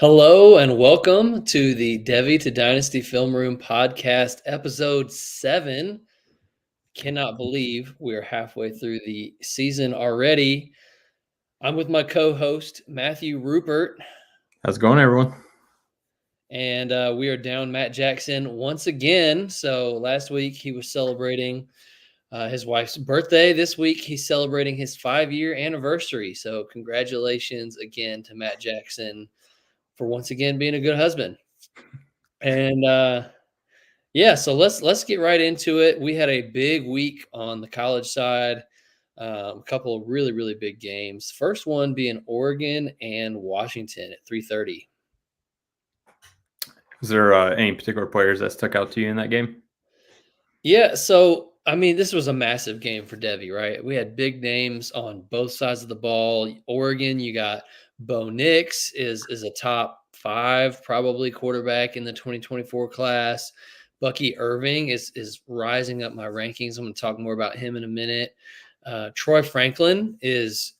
Hello and welcome to the Devy to Dynasty Film Room podcast, episode 7. Cannot believe we're halfway through the season already. I'm with my co-host, Matthew Rupert, How's it going, everyone? and we are down Matt Jackson once again. So last week he was celebrating his wife's birthday. This week he's celebrating his 5-year anniversary. So congratulations again to Matt Jackson for once again being a good husband. And yeah, so let's get right into it. We had a big week on the college side, a couple of really big games. First one being Oregon and Washington at 3:30. Is there any particular players that stuck out to you in that game? Yeah, so I mean, this was a massive game for Devy, right? We had big names on both sides of the ball. Oregon, you got Bo Nix is a top 5 probably quarterback in the 2024 class. Bucky Irving is rising up my rankings. I'm going to talk more about him in a minute. Troy Franklin is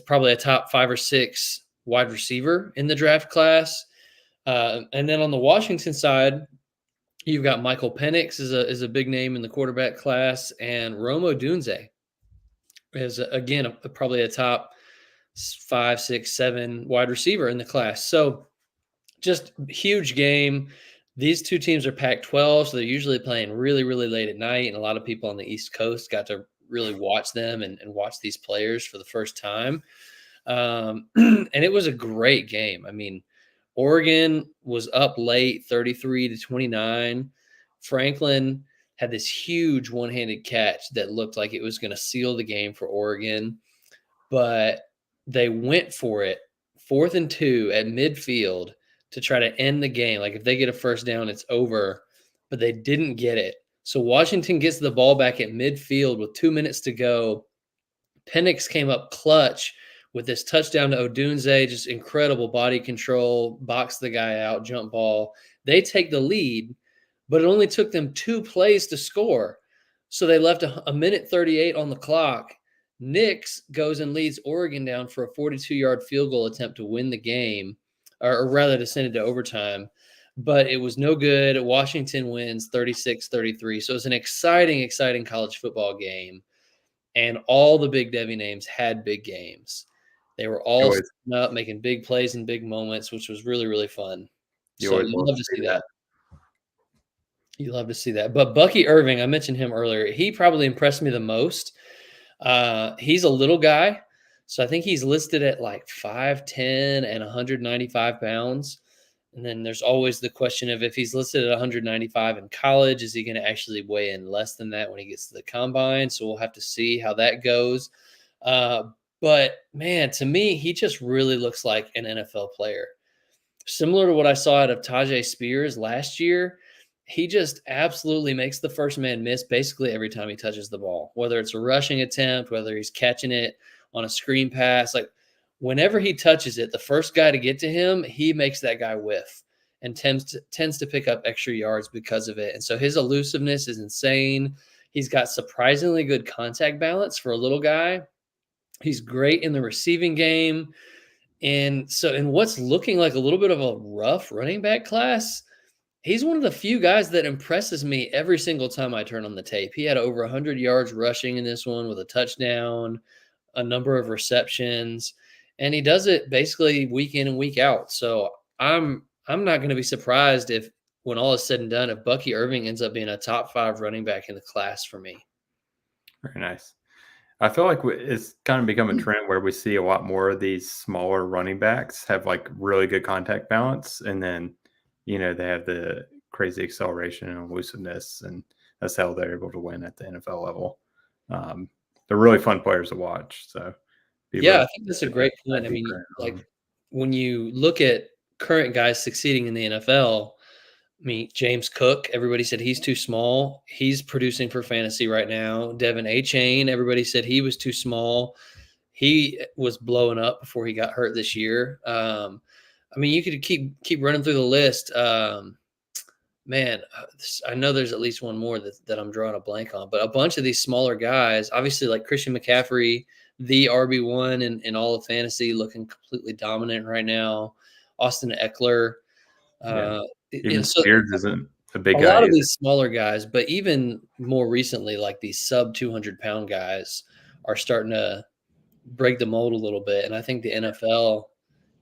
probably a top 5 or 6 wide receiver in the draft class. And then on the Washington side, you've got Michael Penix is a big name in the quarterback class, and Rome Odunze is again probably a top 5, 6, 7 wide receiver in the class. So just huge game. These two teams are Pac-12, so they're usually playing really late at night, and a lot of people on the East Coast got to really watch them and watch these players for the first time. And it was a great game. I mean, Oregon was up late, 33-29. Franklin had this huge one-handed catch that looked like it was going to seal the game for Oregon, but they went for it 4th and 2 at midfield to try to end the game. Like if they get a first down, it's over, but they didn't get it. So Washington gets the ball back at midfield with 2 minutes to go. Penix came up clutch with this touchdown to Odunze, just incredible body control, boxed the guy out, jump ball. They take the lead, but it only took them 2 plays to score. So they left a minute 38 on the clock. Nix goes and leads Oregon down for a 42-yard field goal attempt to win the game, or rather to send it to overtime. But it was no good. Washington wins 36-33. So it's an exciting college football game. And all the big Devy names had big games. They were all up, making big plays and big moments, which was really fun. So you love to see that. You love to see that. But Bucky Irving, I mentioned him earlier. He probably impressed me the most. He's a little guy, so I think he's listed at like 5'10" and 195 pounds. And then there's always the question of if he's listed at 195 in college, is he going to actually weigh in less than that when he gets to the combine? So we'll have to see how that goes. But man, to me, he just really looks like an NFL player. Similar to what I saw out of Tajay Spears last year, he just absolutely makes the first man miss basically every time he touches the ball, whether it's a rushing attempt, whether he's catching it on a screen pass. Like whenever he touches it, the first guy to get to him, he makes that guy whiff and tends to pick up extra yards because of it. And so his elusiveness is insane. He's got surprisingly good contact balance for a little guy. He's great in the receiving game. And so in what's looking like a little bit of a rough running back class, he's one of the few guys that impresses me every single time I turn on the tape. He had over 100 yards rushing in this one with a touchdown, a number of receptions, and he does it basically week in and week out. So I'm not going to be surprised if, when all is said and done, if Bucky Irving ends up being a top 5 running back in the class for me. Very nice. I feel like it's kind of become a trend where we see a lot more of these smaller running backs have like really good contact balance, and then they have the crazy acceleration and elusiveness, and that's how they're able to win at the NFL level. They're really fun players to watch. So yeah, I think that's a great point. I mean, like when you look at current guys succeeding in the NFL, I mean, James Cook, everybody said he's too small. He's producing for fantasy right now. Devin A-Chain, everybody said he was too small. He was blowing up before he got hurt this year. I mean, you could keep running through the list. Man, I know there's at least one more that I'm drawing a blank on, but a bunch of these smaller guys, obviously like Christian McCaffrey, the RB1 in all of fantasy, looking completely dominant right now. Austin Eckler. Yeah. Uh, Even so Spears isn't a a big guy lot of either. these smaller guys, but even more recently, like these sub 200-pound guys are starting to break the mold a little bit. And I think the NFL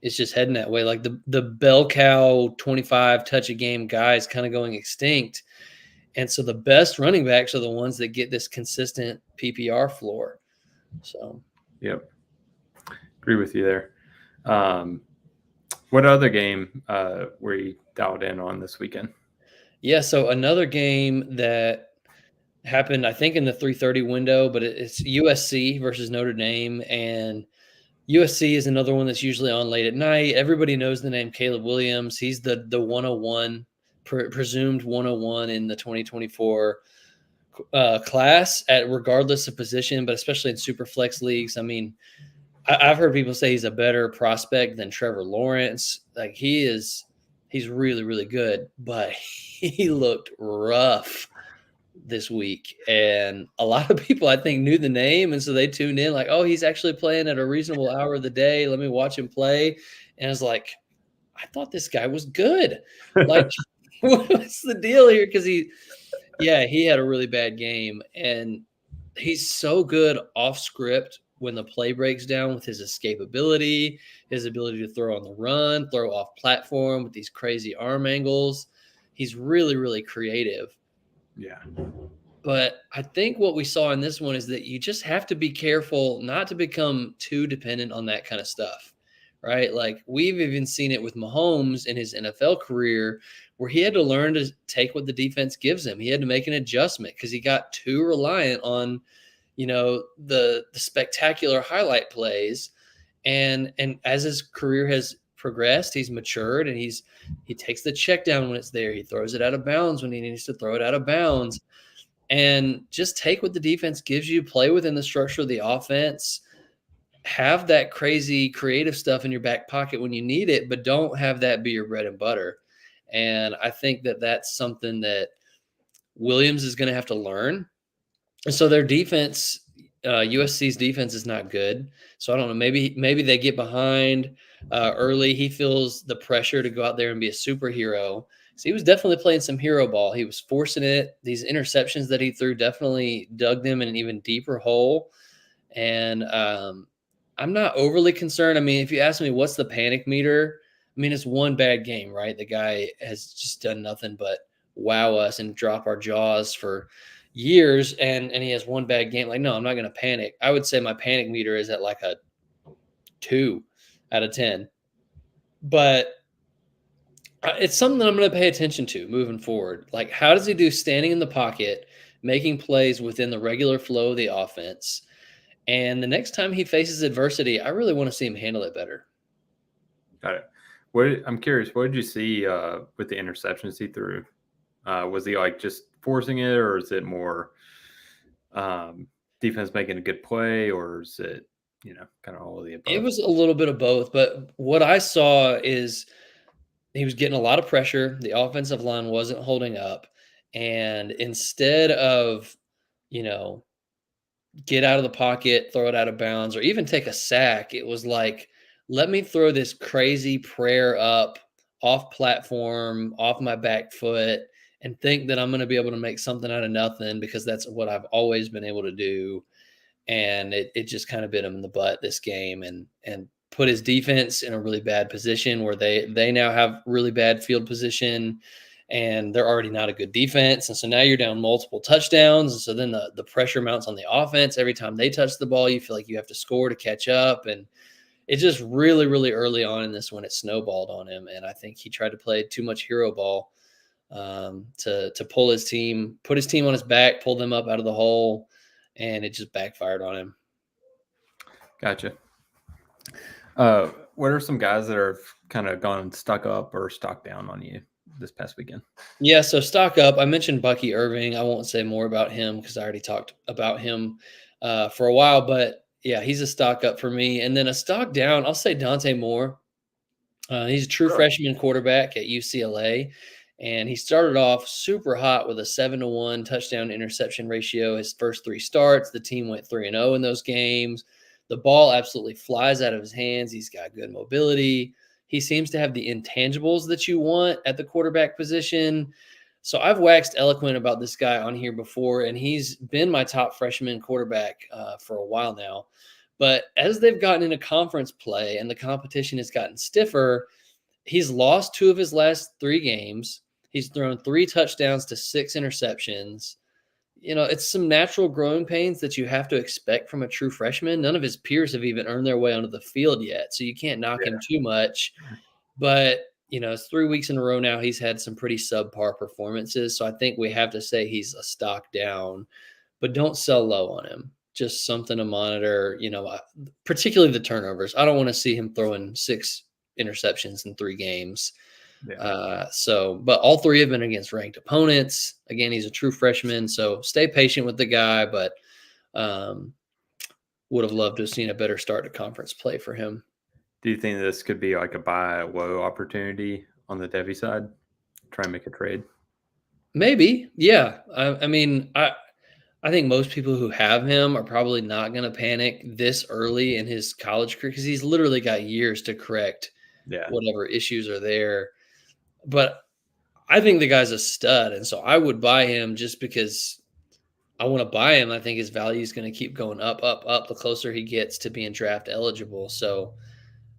is just heading that way. Like the bell cow 25 touch a game guys kind of going extinct. And so the best running backs are the ones that get this consistent PPR floor. So Yep. Agree with you there. What other game were you dialed in on this weekend? yeah, so another game that happened, I think, in the 3:30 window, but it's USC versus Notre Dame, and USC is another one that's usually on late at night. Everybody knows the name Caleb Williams. He's the 101, presumed 101 in the 2024 class, at regardless of position, but especially in super flex leagues. I mean, I've heard people say he's a better prospect than Trevor Lawrence. Like he's really, really good, but he looked rough this week. And a lot of people, I think, knew the name. And so they tuned in like, oh, he's actually playing at a reasonable hour of the day. Let me watch him play. And I was like, I thought this guy was good. Like, what's the deal here? Because he had a really bad game. And he's so good off script when the play breaks down with his escapability, his ability to throw on the run, throw off platform with these crazy arm angles. He's really, really creative. Yeah. But I think what we saw in this one is that you just have to be careful not to become too dependent on that kind of stuff, right? Like we've even seen it with Mahomes in his NFL career where he had to learn to take what the defense gives him. He had to make an adjustment because he got too reliant on, the spectacular highlight plays. And as his career has progressed, he's matured and he takes the check down when it's there. He throws it out of bounds when he needs to throw it out of bounds, and just take what the defense gives you, play within the structure of the offense, have that crazy creative stuff in your back pocket when you need it, but don't have that be your bread and butter. And I think that that's something that Williams is going to have to learn. And so their defense, USC's defense is not good. So I don't know. Maybe they get behind early. He feels the pressure to go out there and be a superhero. So he was definitely playing some hero ball. He was forcing it. These interceptions that he threw definitely dug them in an even deeper hole. And I'm not overly concerned. I mean, if you ask me what's the panic meter, I mean, it's one bad game, right? The guy has just done nothing but wow us and drop our jaws for years, and he has one bad game. Like, no, I'm not going to panic. I would say my panic meter is at like a 2 out of 10. But it's something that I'm going to pay attention to moving forward. Like, how does he do standing in the pocket, making plays within the regular flow of the offense? And the next time he faces adversity, I really want to see him handle it better. Got it. I'm curious, what did you see with the interceptions he threw? Was he like just forcing it, or is it more defense making a good play, or is it, kind of all of the It above? was a little bit of both, but what I saw is he was getting a lot of pressure. The offensive line wasn't holding up. And instead of, you know, get out of the pocket, throw it out of bounds, or even take a sack, it was like, let me throw this crazy prayer up off platform, off my back foot, and think that I'm going to be able to make something out of nothing because that's what I've always been able to do. And it just kind of bit him in the butt this game, and put his defense in a really bad position where they now have really bad field position, and they're already not a good defense. And so now you're down multiple touchdowns. And so then the pressure mounts on the offense. Every time they touch the ball, you feel like you have to score to catch up. And it just really, really early on in this one, it snowballed on him. And I think he tried to play too much hero ball to pull his team, put his team on his back, pull them up out of the hole, and it just backfired on him. Gotcha. What are some guys that have kind of gone stuck up or stuck down on you this past weekend? Yeah, so stock up. I mentioned Bucky Irving. I won't say more about him because I already talked about him for a while. But yeah, he's a stock up for me. And then a stock down, I'll say Dante Moore. He's a true Really? freshman quarterback at UCLA. And he started off super hot with a 7-1 touchdown interception ratio. His first 3 starts, the team went 3-0 in those games. The ball absolutely flies out of his hands. He's got good mobility. He seems to have the intangibles that you want at the quarterback position. So I've waxed eloquent about this guy on here before, and he's been my top freshman quarterback for a while now. But as they've gotten into conference play and the competition has gotten stiffer, he's lost 2 of his last 3 games. He's thrown 3 touchdowns to 6 interceptions. It's some natural growing pains that you have to expect from a true freshman. None of his peers have even earned their way onto the field yet, so you can't knock him too much. But, it's 3 weeks in a row now he's had some pretty subpar performances, so I think we have to say he's a stock down, but don't sell low on him. Just something to monitor, particularly the turnovers. I don't wanna see him throwing 6 interceptions in 3 games. Yeah. But all 3 have been against ranked opponents. Again, he's a true freshman, so stay patient with the guy, but would have loved to have seen a better start to conference play for him. Do you think this could be like a buy low opportunity on the Devy side? Try and make a trade? Maybe, yeah. I mean, I think most people who have him are probably not going to panic this early in his college career because he's literally got years to correct Yeah. whatever issues are there. But I think the guy's a stud, and so I would buy him just because I want to buy him. I think his value is going to keep going up, up, up the closer he gets to being draft eligible. So,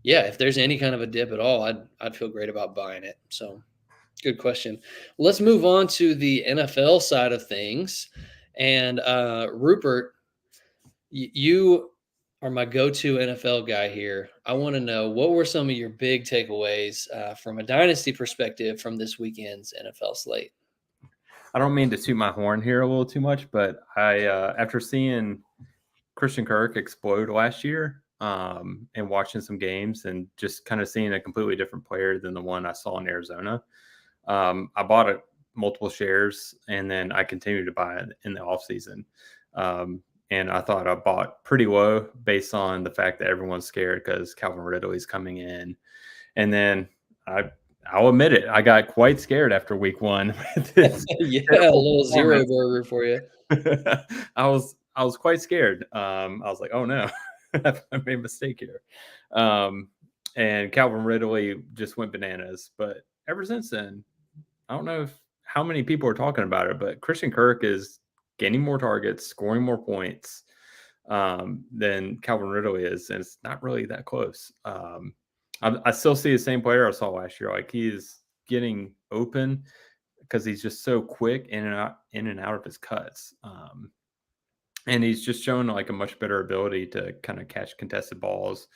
yeah, if there's any kind of a dip at all, I'd feel great about buying it. So, good question. Let's move on to the NFL side of things. And Rupert, you are my go-to NFL guy here. I want to know, what were some of your big takeaways from a dynasty perspective from this weekend's NFL slate? I don't mean to toot my horn here a little too much, but after seeing Christian Kirk explode last year and watching some games and just kind of seeing a completely different player than the one I saw in Arizona, I bought multiple shares, and then I continued to buy it in the offseason. And I thought I bought pretty low based on the fact that everyone's scared because Calvin Ridley's coming in. And then I'll admit it, I got quite scared after week 1. Yeah, a little zero burger for you. I was quite scared. I was like, oh no, I made a mistake here. And Calvin Ridley just went bananas. But ever since then, I don't know how many people are talking about it, but Christian Kirk is gaining more targets, scoring more points than Calvin Ridley is, and it's not really that close. I still see the same player I saw last year. Like, he's getting open because he's just so quick in and out of his cuts. And he's just shown like a much better ability to kind of catch contested balls,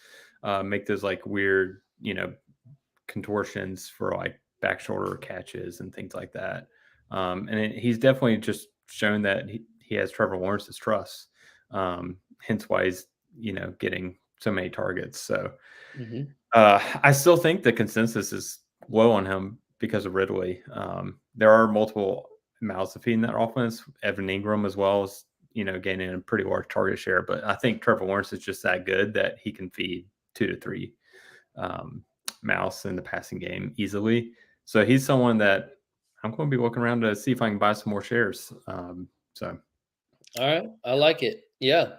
make those like weird, contortions for like back shoulder catches and things like that. And he's definitely just shown that he has Trevor Lawrence's trust. Hence why he's, getting so many targets. So I still think the consensus is low on him because of Ridley. There are multiple mouths to feed in that offense. Evan Ingram as well as, gaining a pretty large target share. But I think Trevor Lawrence is just that good that he can feed 2 to 3 mouths in the passing game easily. So he's someone that I'm going to be looking around to see if I can buy some more shares. All right, I like it. Yeah.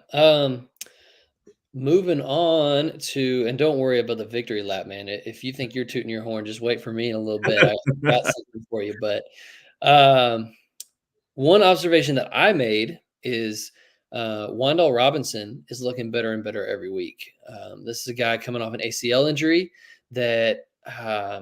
Moving on to, and don't worry about the victory lap, man. If you think you're tooting your horn, just wait for me in a little bit. I got something for you. But one observation that I made is Wan'Dale Robinson is looking better and better every week. This is a guy coming off an ACL injury that, I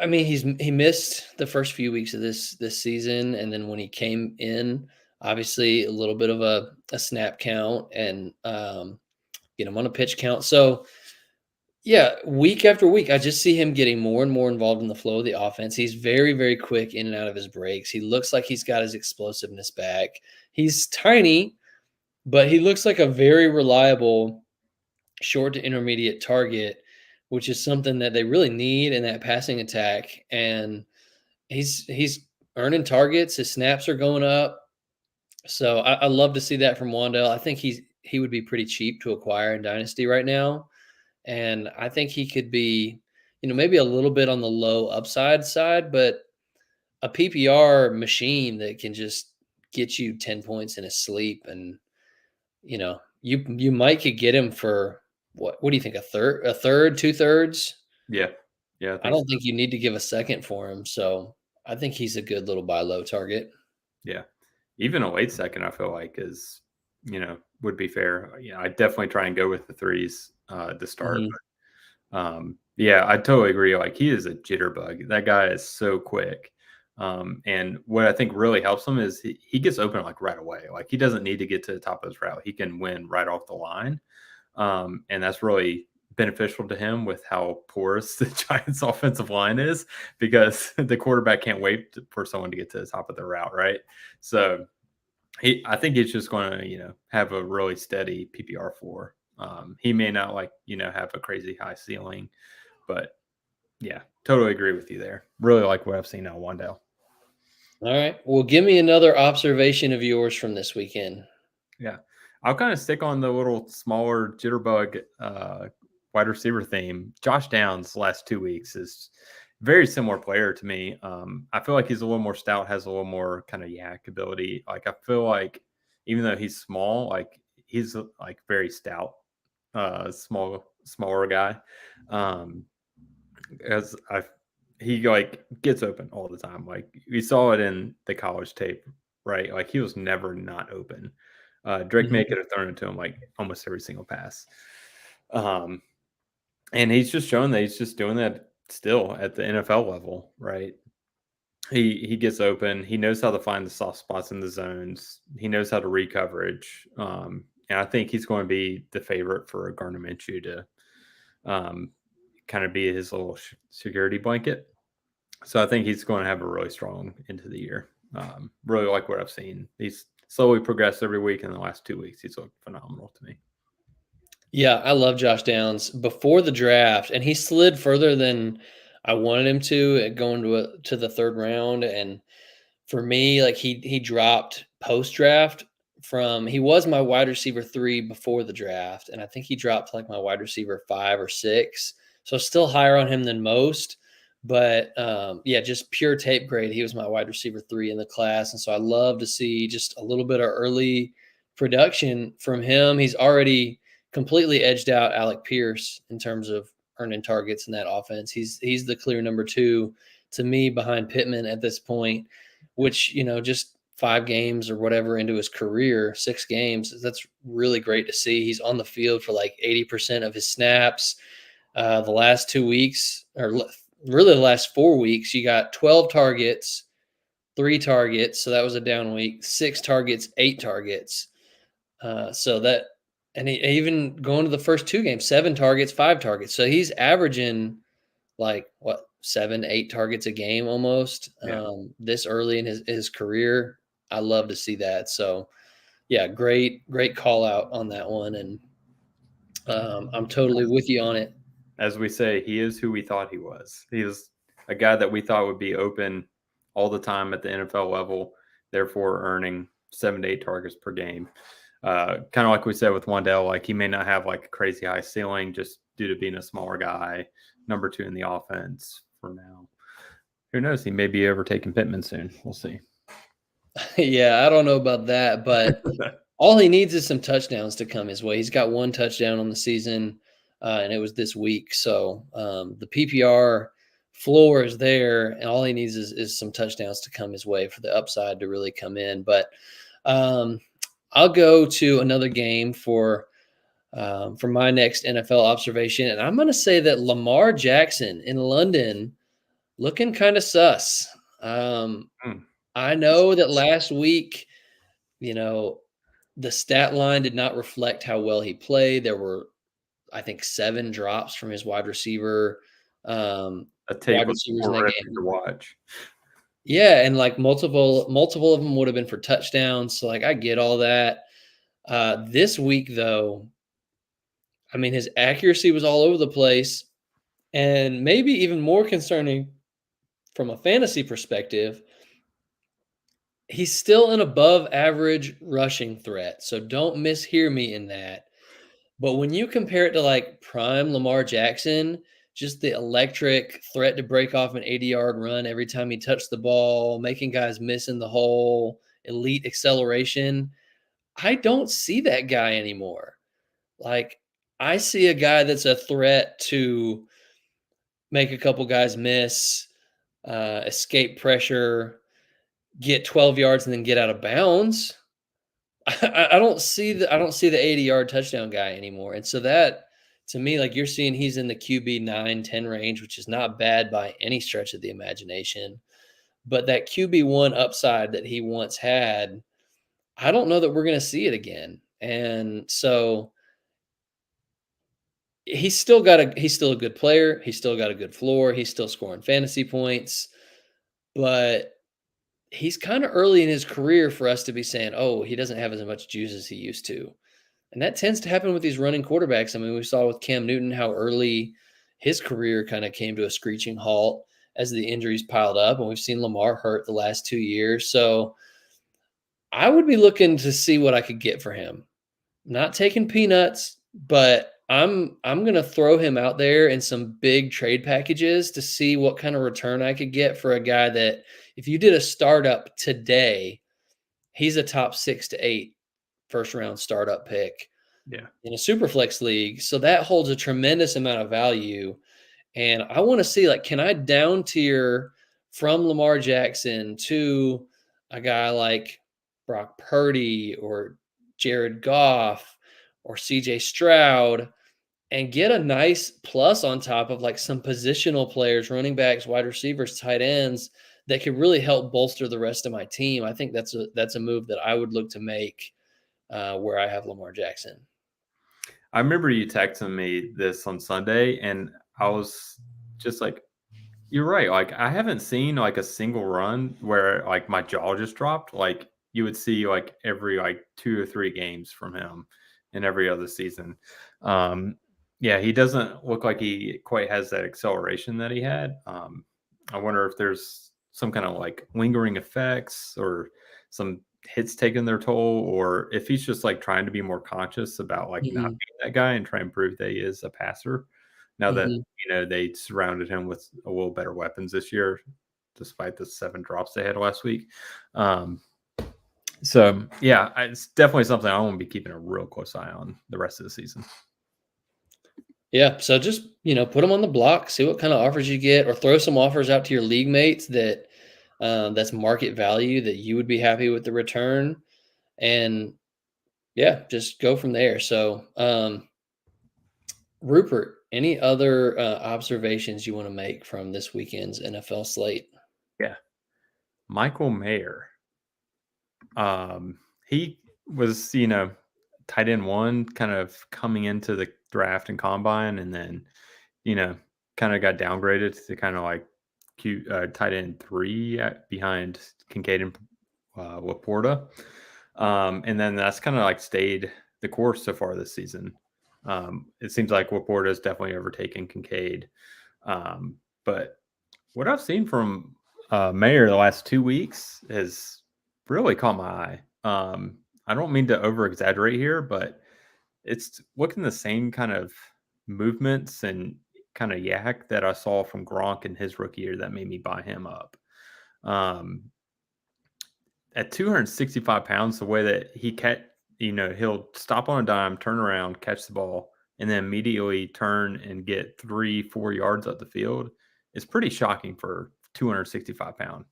mean, he missed the first few weeks of this season, and then when he came in, obviously a little bit of a snap count and get him on a pitch count. So yeah, week after week, I just see him getting more and more involved in the flow of the offense. He's very, very quick in and out of his breaks. He looks like he's got his explosiveness back. He's tiny, but he looks like a very reliable short to intermediate target, which is something that they really need in that passing attack. And he's earning targets. His snaps are going up. So I love to see that from Wan'Dale. I think he would be pretty cheap to acquire in Dynasty right now. And I think he could be, maybe a little bit on the low upside side, but a PPR machine that can just get you 10 points in his sleep. And, you might could get him for What do you think? A third, 2/3? Yeah. Yeah, I I think don't so. think you need to give a second for him, so I think he's a good little buy low target. Yeah. Even a late second, I feel like is, would be fair. Yeah, I definitely try and go with the threes to start. Mhm. Yeah, I totally agree. Like he is a jitterbug. That guy is so quick. And what I think really helps him is he gets open like right away. Like he doesn't need to get to the top of his route. He can win right off the line. And that's really beneficial to him with how porous the Giants' offensive line is because the quarterback can't wait for someone to get to the top of the route, right? So I think he's just going to, have a really steady PPR floor. He may not have a crazy high ceiling, but yeah, totally agree with you there. Really like what I've seen out of Wandale. All right. Well, give me another observation of yours from this weekend. Yeah. I'll kind of stick on the little smaller jitterbug wide receiver theme. Josh Downs last 2 weeks is very similar player to me. I feel like he's a little more stout, has a little more kind of yak ability. Like I feel like even though he's small, like he's like very stout, smaller guy. Um, as I he like gets open all the time. Like we saw it in the college tape, right? Like he was never not open. Drake May Mhm. could have thrown it to him like almost every single pass. Um, and he's just shown that he's just doing that still at the NFL level, right? He gets open. He knows how to find the soft spots in the zones. He knows how to read coverage. And I think he's going to be the favorite for Gardner Minshew to um, kind of be his little security blanket. So I think he's going to have a really strong into the year. Really like what I've seen. He's slowly progressed every week. In the last 2 weeks, he's looked phenomenal to me. Yeah, I love Josh Downs before the draft, and he slid further than I wanted him to going to the third round. And for me, like he dropped post draft from he was my wide receiver 3 before the draft, and I think he dropped to like my wide receiver 5 or 6. So still higher on him than most, but yeah, just pure tape grade. He was my wide receiver 3 in the class, and so I love to see just a little bit of early production from him. He's already completely edged out Alec Pierce in terms of earning targets in that offense. He's the clear number 2 to me behind Pittman at this point, which, just 5 games or whatever into his career, 6 games, that's really great to see. He's on the field for like 80% of his snaps. The last 2 weeks, or really the last 4 weeks, you got 12 targets, 3 targets. So that was a down week, 6 targets, 8 targets. So that, and he even going to the first 2 games, 7 targets, 5 targets. So he's averaging like what 7, 8 targets a game almost Yeah. this early in his career. I love to see that. So yeah, great call out on that one, and I'm totally with you on it. As we say, he is who we thought he was. He is a guy that we thought would be open all the time at the NFL level, therefore earning 7 to 8 targets per game. Kind of like we said with Wandell, like he may not have like a crazy high ceiling just due to being a smaller guy, number 2 in the offense for now. Who knows? He may be overtaking Pittman soon. We'll see. Yeah, I don't know about that, but all he needs is some touchdowns to come his way. He's got 1 touchdown on the season, and it was this week. So the PPR floor is there, and all he needs is some touchdowns to come his way for the upside to really come in. But um, I'll go to another game for my next NFL observation, and I'm going to say that Lamar Jackson in London looking kind of sus. Um, Hmm. I know that last week, you know, the stat line did not reflect how well he played. There were, I think, 7 drops from his um, That tape wide was receivers in that horrific to game. watch. Yeah, and like multiple of them would have been for touchdowns. So like I get all that. This week though, I mean his accuracy was all over the place, and maybe even more concerning from a fantasy perspective, he's still an above average rushing threat. So don't mishear me in that. But when you compare it to like prime Lamar Jackson, just the electric threat to break off an 80-yard run every time he touched the ball, making guys miss in the hole, elite acceleration, I don't see that guy anymore. Like, I see a guy that's a threat to make a couple guys miss, escape pressure, get 12 yards, and then get out of bounds. I don't see the 80-yard touchdown guy anymore, and so that to me, like you're seeing, he's in the QB 9-10 range, which is not bad by any stretch of the imagination. But that QB1 upside that he once had, I don't know that we're going to see it again. And so he's still a good player. He's still got a good floor. He's still scoring fantasy points, but he's kind of early in his career for us to be saying, "Oh, he doesn't have as much juice as he used to." And that tends to happen with these running quarterbacks. I mean, we saw with Cam Newton how early his career kind of came to a screeching halt as the injuries piled up, and we've seen Lamar hurt the last 2 years. So I would be looking to see what I could get for him. Not taking peanuts, but I'm gonna throw him out there in some big trade packages to see what kind of return I could get for a guy that if you did a startup today, he's a top 6 to 8 first round startup pick Yeah. in a super flex league. So that holds a tremendous amount of value. And I want to see, like, can I down tier from Lamar Jackson to a guy like Brock Purdy or Jared Goff or CJ Stroud and get a nice plus on top of like some positional players, running backs, wide receivers, tight ends that could really help bolster the rest of my team. I think that's a move that I would look to make where I have Lamar Jackson. I remember you texting me this on Sunday, and I was just like, "You're right." Like, I haven't seen like a single run where like my jaw just dropped. Like you would see like every like 2 or 3 games from him in every other season. Um, yeah, he doesn't look like he quite has that acceleration that he had. I wonder if there's some kind of like lingering effects or some hits taking their toll, or if he's just like trying to be more conscious about like not Hmm. being that guy and try and prove that he is a passer. Now that Hmm. they surrounded him with a little better weapons this year, despite the 7 drops they had last week. Um, so yeah, it's definitely something I want to be keeping a real close eye on the rest of the season. Yeah, so just put them on the block, see what kind of offers you get, or throw some offers out to your league mates that's market value that you would be happy with the return, and yeah, just go from there. So, Rupert, any other observations you want to make from this weekend's NFL slate? Yeah, Michael Mayer. He was tight end one, kind of coming into the draft and combine, and then you know kind of got downgraded to kind of like tight end three behind Kincaid and Laporta. And then that's kind of like stayed the course so far this season. It seems like Laporta has definitely overtaken Kincaid. But what I've seen from Mayer the last 2 weeks has really caught my eye. I don't mean to over exaggerate here, but it's looking the same kind of movements and kind of yak that I saw from Gronk in his rookie year that made me buy him up. Um, at 265 pounds, the way that he'll stop on a dime, turn around, catch the ball, and then immediately turn and get 3-4 yards up the field is pretty shocking for 265 pound.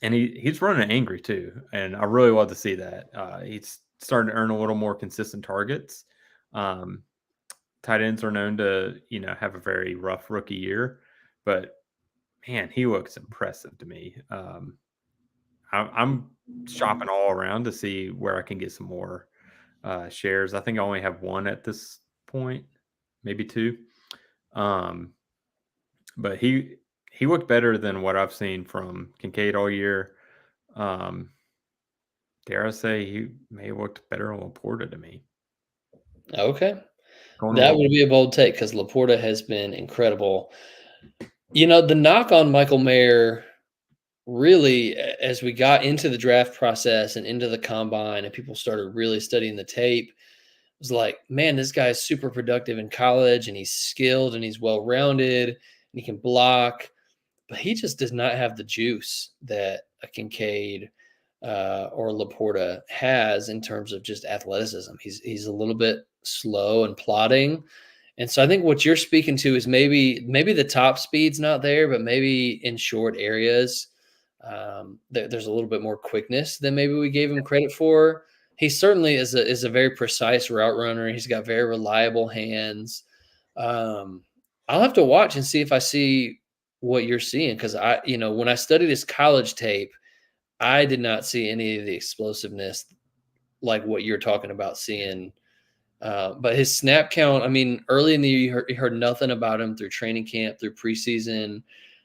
And he's running angry too, and I really love to see that. He's starting to earn a little more consistent targets. Um, Tight ends are known to have a very rough rookie year, but man, he looks impressive to me. I'm shopping all around to see where I can get some more shares. I think I only have one at this point, maybe two. Um, but he looked better than what I've seen from Kincaid all year. Um, dare I say he may have looked better on Laporta to me. Okay, Going a that little, would be a bold take because Laporta has been incredible. The knock on Michael Mayer really, as we got into the draft process and into the combine, and people started really studying the tape, was like, man, this guy's super productive in college, and he's skilled, and he's well rounded, and he can block, but he just does not have the juice that a Kincaid or Laporta has in terms of just athleticism. He's a little bit slow and plodding. And so I think what you're speaking to is maybe the top speed's not there, but maybe in short areas, there's a little bit more quickness than maybe we gave him credit for. He certainly is a very precise route runner. He's got very reliable hands. Um, I'll have to watch and see if I see what you're seeing because when I studied his college tape, I did not see any of the explosiveness like what you're talking about seeing. But his snap count, I mean, early in the year, you heard nothing about him through training camp, through preseason.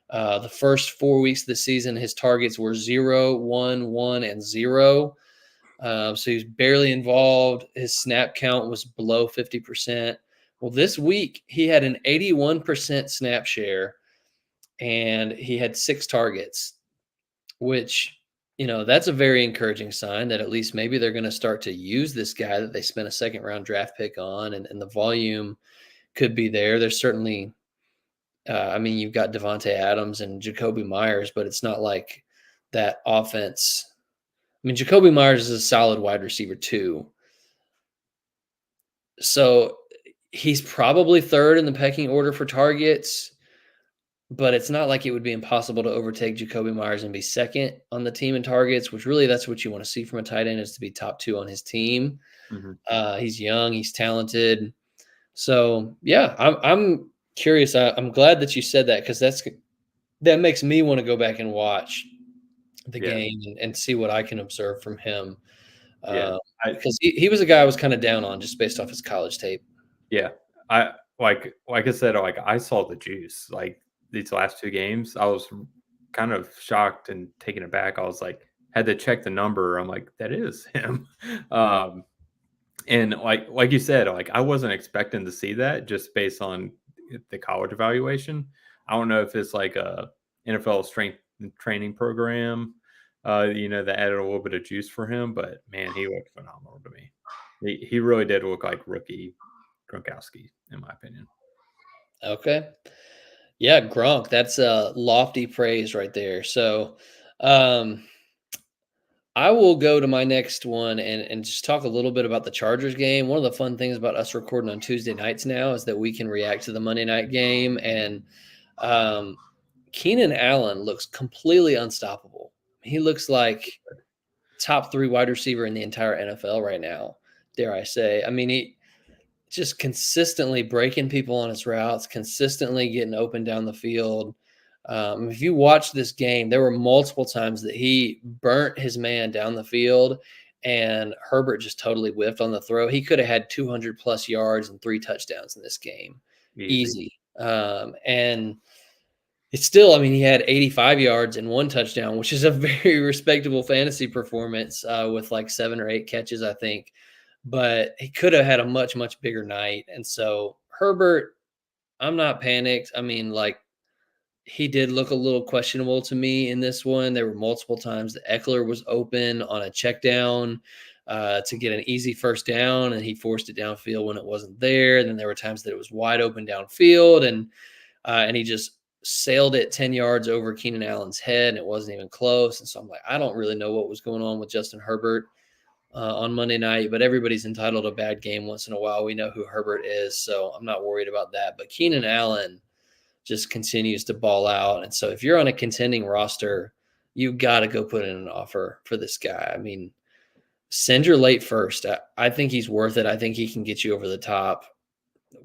The first 4 weeks of the season, his targets were 0, 1, 1, and 0. So he was barely involved. His snap count was below 50%. Well, this week, he had an 81% snap share and he had 6 targets, which that's a very encouraging sign that at least maybe they're going to start to use this guy that they spent a second round draft pick on, and the volume could be there. There's certainly, I mean, you've got Devontae Adams and Jacoby Myers, but it's not like that offense. I mean, Jacoby Myers is a solid wide receiver too. So he's probably third in the pecking order for targets. But it's not like it would be impossible to overtake Jacoby Myers and be second on the team in targets, which really that's what you want to see from a tight end is to be top 2 on his team. Mhm. He's young, he's talented. So yeah, I'm curious. I'm glad that you said that because that makes me want to go back and watch the Yeah, game and see what I can observe from him. yeah. I Because he was a guy I was kind of down on just based off his college tape. Yeah. I like I said, like, I saw the juice. Like, these last 2 games, I was kind of shocked and taken aback. I was like had to check the number. I'm like, "That is him." Um, and like you said, like, I wasn't expecting to see that just based on the college evaluation. I don't know if it's like a NFL strength and training program, that added a little bit of juice for him, but man, he looked phenomenal to me. He really did look like rookie Gronkowski, in my opinion. Okay. Yeah, Gronk, that's a lofty praise right there. So, um, I will go to my next one and just talk a little bit about the Chargers game. One of the fun things about us recording on Tuesday nights now is that we can react to the Monday night game, and um, Keenan Allen looks completely unstoppable. He looks like top 3 wide receiver in the entire NFL right now, dare I say. I mean, he just consistently breaking people on his routes, consistently getting open down the field. If you watch this game, there were multiple times that he burnt his man down the field, and Herbert just totally whiffed on the throw. He could have had 200 plus yards and 3 touchdowns in this game, Easy. easy. And it's still, I mean, he had 85 yards and 1 touchdown, which is a very respectable fantasy performance with like 7 or 8 catches, I think. But he could have had a much, much bigger night. And so Herbert, I'm not panicked. I mean, like, he did look a little questionable to me in this one. There were multiple times that Eckler was open on a check down to get an easy first down, and he forced it downfield when it wasn't there. And then there were times that it was wide open downfield, and he just sailed it 10 yards over Keenan Allen's head, and it wasn't even close. And so I'm like, I don't really know what was going on with Justin Herbert on Monday night, but everybody's entitled to a bad game once in a while. We know who Herbert is, so I'm not worried about that. But Keenan Allen just continues to ball out. And so if you're on a contending roster, you got to go put in an offer for this guy. I mean, send your late first. I think he's worth it. I think he can get you over the top,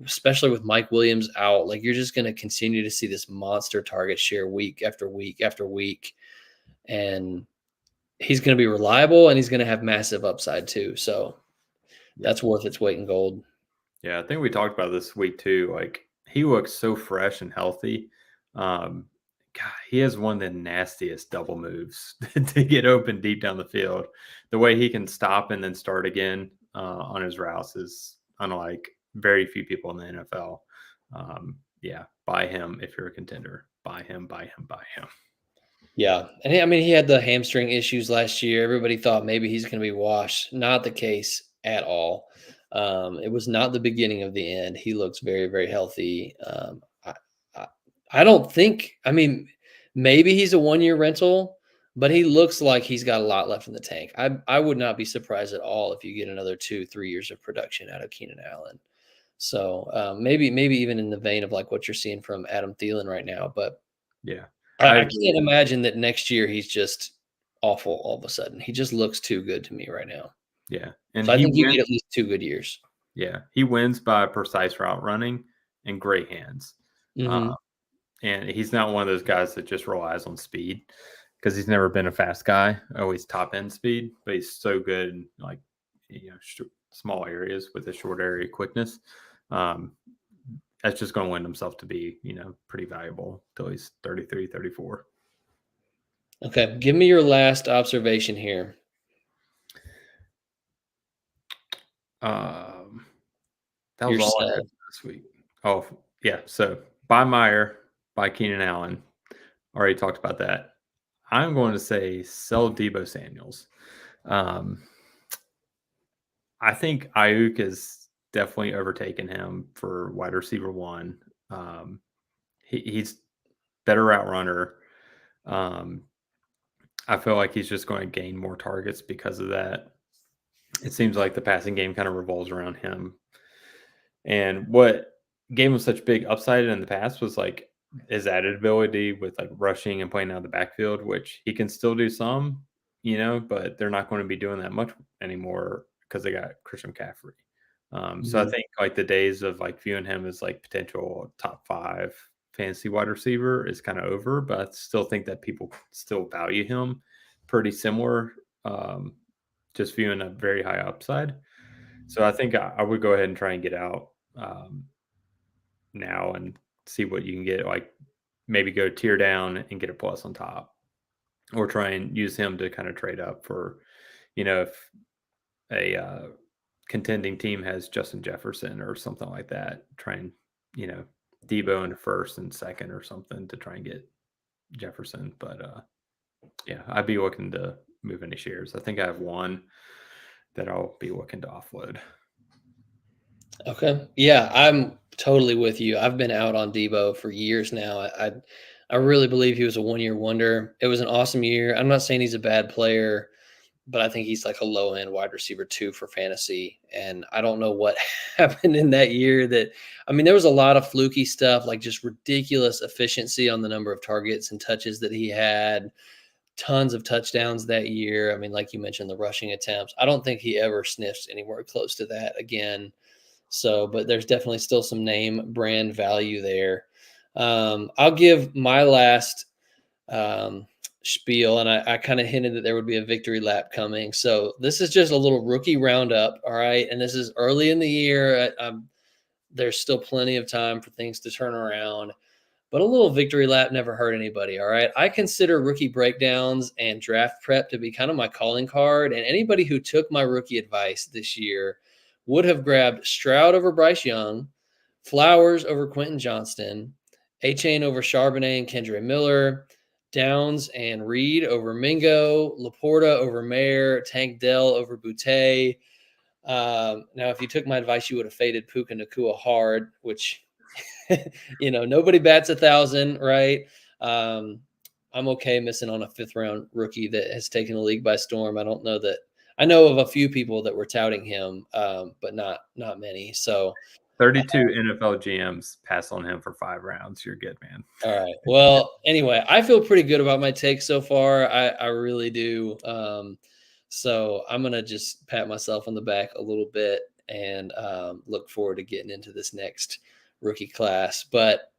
especially with Mike Williams out. Like, you're just going to continue to see this monster target share week after week after week. And he's going to be reliable and he's going to have massive upside too. So Yeah. that's worth its weight in gold. Yeah, I think we talked about this week too. Like, he looks so fresh and healthy. Um, God, he has one of the nastiest double moves to get open deep down the field. The way he can stop and then start again on his routes is unlike very few people in the NFL. Yeah, buy him if you're a contender. Buy him, buy him, buy him. Yeah. And I mean, he had the hamstring issues last year. Everybody thought maybe he's going to be washed. Not the case at all. It was not the beginning of the end. He looks very, very healthy. I, I don't think, I mean, maybe he's a 1 year rental, but he looks like he's got a lot left in the tank. I would not be surprised at all if you get another 2-3 years of production out of Keenan Allen. So maybe even in the vein of like what you're seeing from Adam Thielen right now. But Yeah, I I agree. can't imagine that next year he's just awful all of a sudden. He just looks too good to me right now. Yeah, and So I he think you wins. get at least 2 good years. Yeah, he wins by precise route running and great hands. Uh, Mhm. and he's not one of those guys that just relies on speed because he's never been a fast guy, always top end speed, but he's so good in like small areas with a short area quickness. Um, that's just going to lend himself to be pretty valuable till he's 33, 34. Okay, give me your last observation here. Um, that was Your all I had sell. this week. Oh yeah, so by Meyer, by Keenan Allen. Already talked about that. I'm going to say sell Debo Samuels. Um, I think Ayuk is definitely overtaken him for wide receiver one. Um, he's better route runner. Um, I feel like he's just going to gain more targets because of that. It seems like the passing game kind of revolves around him. And what gave him such big upside in the past was like his added ability with like rushing and playing out of the backfield, which he can still do some, but they're not going to be doing that much anymore because they got Christian McCaffrey. So I Mhm. think like the days of like viewing him as like potential top 5 fantasy wide receiver is kind of over, but I still think that people still value him pretty similar. Um, just viewing a very high upside. So I think I would go ahead and try and get out um, now and see what you can get. Like maybe go tier down and get a plus on top, or try and use him to kind of trade up for, if a contending team has Justin Jefferson or something like that. Try and you know Debo into first and second or something to try and get Jefferson. But yeah, I'd be looking to move any shares. I think I have one that I'll be looking to offload. Okay. Yeah, I'm totally with you. I've been out on Debo for years now. I really believe he was a 1-year wonder. It was an awesome year. I'm not saying he's a bad player, but I think he's like a low end wide receiver 2 for fantasy. And I don't know what happened in that year that I mean, there was a lot of fluky stuff, like just ridiculous efficiency on the number of targets and touches that he had. Tons of touchdowns that year. I mean, like you mentioned, the rushing attempts. I don't think he ever sniffs anywhere close to that again. So, but there's definitely still some name brand value there. I'll give my last spiel, and I kind of hinted that there would be a victory lap coming. So this is just a little rookie roundup, all right. And this is early in the year. There's still plenty of time for things to turn around. But a little victory lap never hurt anybody. All right. I consider rookie breakdowns and draft prep to be kind of my calling card. And anybody who took my rookie advice this year would have grabbed Stroud over Bryce Young, Flowers over Quentin Johnston, A-Chain over Charbonnet and Kendre Miller, Downs and Reed over Mingo, Laporta over Mayer, Tank Dell over Boutte. Now, if you took my advice, you would have faded Puka Nakua hard, which nobody bats 1,000, right? Um, I'm okay missing on a 5th round rookie that has taken the league by storm. I know of a few people that were touting him, but not many. So 32 NFL GMs pass on him for 5 rounds. You're good, man. all right. Well, anyway, I feel pretty good about my take so far. I really do. So I'm gonna just pat myself on the back a little bit and look forward to getting into this next rookie class. But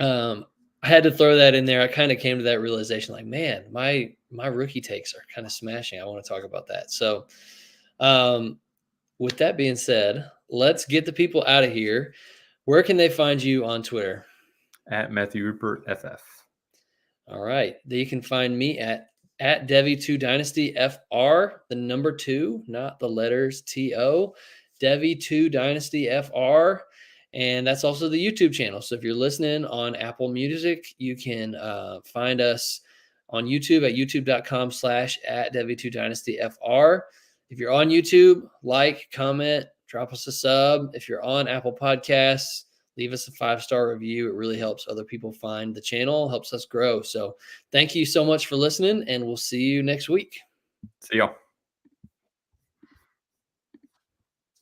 I had to throw that in there. I kind of came to that realization, like, man, my rookie takes are kind of smashing. I want to talk about that. So, um, with that being said, let's get the people out of here. Where can they find you on Twitter? At Matthew Rupert FF. All right. You can find me at Devy2 Dynasty FR, the number 2, not the letters TO. Devy2 Dynasty FR. And that's also the YouTube channel. So if you're listening on Apple Music, you can find us on YouTube at youtube.com/at Devy2 Dynasty FR. If you're on YouTube, like, comment, drop us a sub. If you're on Apple Podcasts, leave us a 5-star review. It really helps other people find the channel, helps us grow. So thank you so much for listening, and we'll see you next week. See y'all.